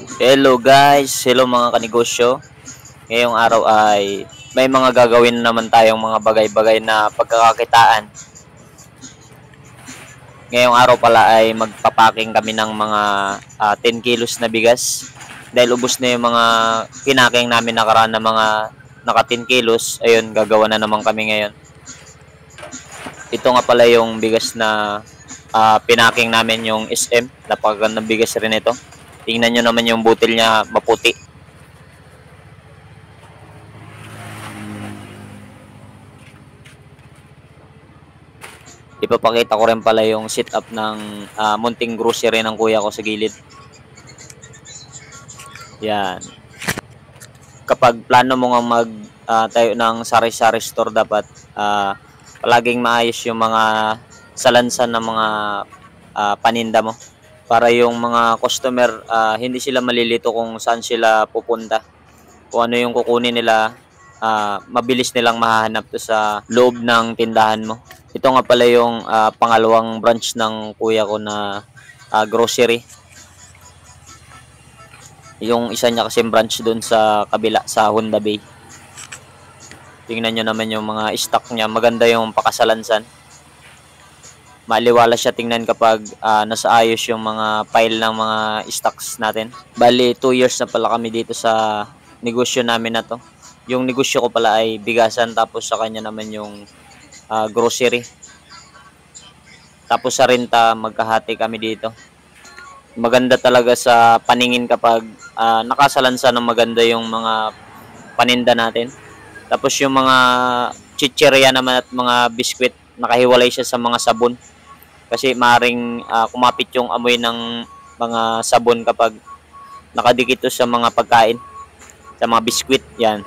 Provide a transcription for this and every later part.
Hello guys, hello mga kanegosyo. Ngayong araw ay may mga gagawin naman tayong mga bagay-bagay na pagkakakitaan. Ngayong araw pala ay magpapaking kami ng mga 10 kilos na bigas. Dahil ubos na yung mga pinaking namin nakaraan na mga naka 10 kilos, ayun gagawa na naman kami ngayon. Ito nga pala yung bigas na pinaking namin, yung SM. Napakagandang bigas rin ito. Tingnan nyo naman yung butil niya, maputi. Ipapakita ko rin pala yung setup ng munting grocery ng kuya ko sa gilid. Yan. Kapag plano mo nga tayo ng sari-sari store, dapat palaging maayos yung mga salansan ng mga paninda mo. Para yung mga customer, hindi sila malilito kung saan sila pupunta. Kung ano yung kukunin nila, mabilis nilang mahahanap to sa loob ng tindahan mo. Ito nga pala yung pangalawang branch ng kuya ko na grocery. Yung isa niya kasi branch doon sa kabila, sa Honda Bay. Tingnan nyo naman yung mga stock niya. Maganda yung pakasalansan. Maliwala siya tingnan kapag nasa ayos yung mga pile ng mga stocks natin. Bali, 2 years na pala kami dito sa negosyo namin na to. Yung negosyo ko pala ay bigasan, tapos sa kanya naman yung grocery. Tapos sa renta, magkahati kami dito. Maganda talaga sa paningin kapag nakasalansa ng maganda yung mga paninda natin. Tapos yung mga chichirya naman at mga biskwit, nakahiwalay siya sa mga sabon. Kasi maring kumapit yung amoy ng mga sabon kapag nakadikit to sa mga pagkain, sa mga biskwit. Yan.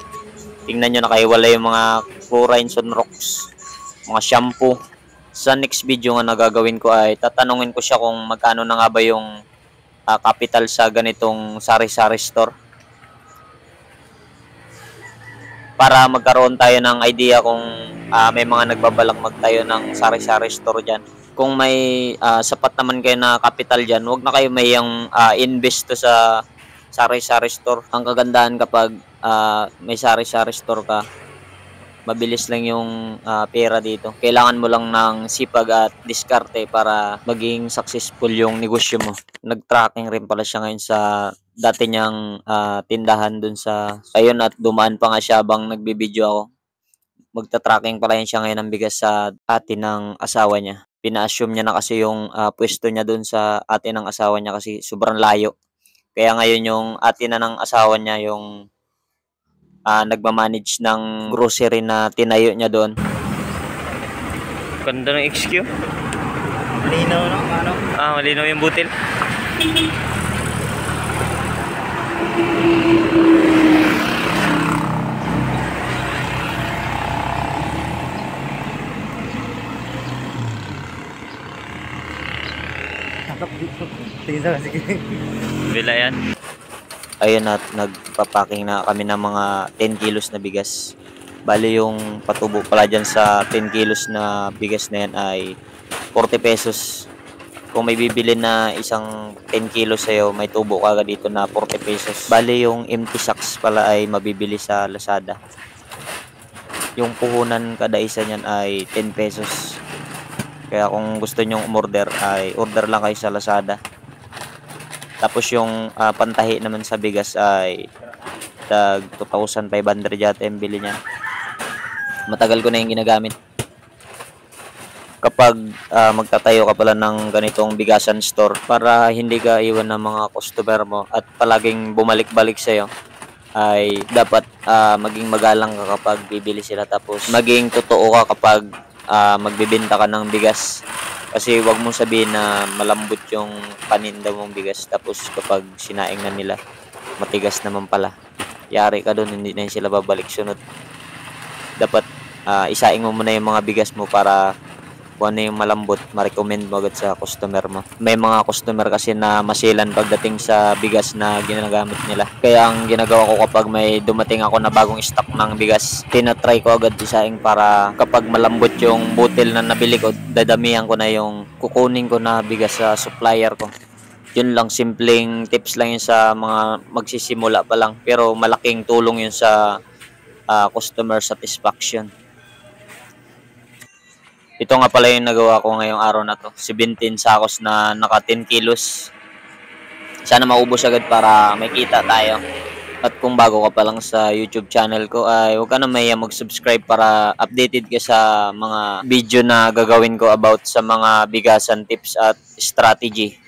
Tingnan nyo, nakahiwalay yung mga chlorine, sunrox, mga shampoo. Sa next video nga nagagawin ko ay tatanungin ko siya kung magkano na nga ba yung capital sa ganitong sari-sari store. Para magkaroon tayo ng idea kung may mga nagbabalak magtayo ng sari-sari store dyan. Kung may sapat naman kayo na capital dyan, huwag na kayo mayang invest to sa sari-sari store. Ang kagandahan kapag may sari-sari store ka, mabilis lang yung pera dito. Kailangan mo lang ng sipag at diskarte para maging successful yung negosyo mo. Nag-tracking rin pala siya ngayon sa dati niyang tindahan dun sa ayun, at dumaan pa nga siya habang nagbibideo ako. Magta-tracking pala yun siya ngayon ng bigas sa ate ng asawa niya. Pina-assume niya na kasi yung pwesto niya dun sa ate ng asawa niya kasi sobrang layo. Kaya ngayon yung ate na ng asawa niya yung nagmamanage ng grocery na tinayo niya doon. Ganda ng XQ. Malinaw, no? Ano? Malinaw yung butil. Takap dito. Tingin sa sige. Bila yan. Ayun, at nagpapaking na kami ng mga 10 kilos na bigas. Bali yung patubo pala dyan sa 10 kilos na bigas na yan ay 40 pesos. Kung may bibili na isang 10 kilos sa'yo, may tubo ka dito na 40 pesos. Bali yung empty sacks pala ay mabibili sa Lazada. Yung puhunan kada isa niyan ay 10 pesos. Kaya kung gusto nyong umorder ay order lang kayo sa Lazada. Tapos yung pantahi naman sa bigas ay tag 2,500 yata yung bili niya. Matagal ko na yung ginagamit. Kapag magtatayo ka pala ng ganitong bigasan store, para hindi ka iwan ng mga customer mo at palaging bumalik-balik sa'yo, ay dapat maging magalang ka kapag bibili sila. Tapos maging totoo ka kapag magbibenta ka ng bigas. Kasi wag mong sabihin na malambot yung paninda mong bigas, tapos kapag sinaing na nila, matigas naman pala. Yari ka doon, hindi na sila babalik sunod. Dapat isaing mo muna yung mga bigas mo para kung ano yung malambot, ma-recommend mo agad sa customer mo. May mga customer kasi na masilan pagdating sa bigas na ginagamit nila. Kaya ang ginagawa ko kapag may dumating ako na bagong stock ng bigas, tinatry ko agad isaing para kapag malambot yung butil na nabili ko, dadamihan ko na yung kukunin ko na bigas sa supplier ko. Yun lang, simpleng tips lang yun sa mga magsisimula pa lang. Pero malaking tulong yun sa customer satisfaction. Ito nga pala yung nagawa ko ngayong araw na to. 17 sakos na naka 10 kilos. Sana maubos agad para may kita tayo. At kung bago ka pa lang sa YouTube channel ko, ay huwag ka na mahiya mag-subscribe para updated ka sa mga video na gagawin ko about sa mga bigasan tips at strategy.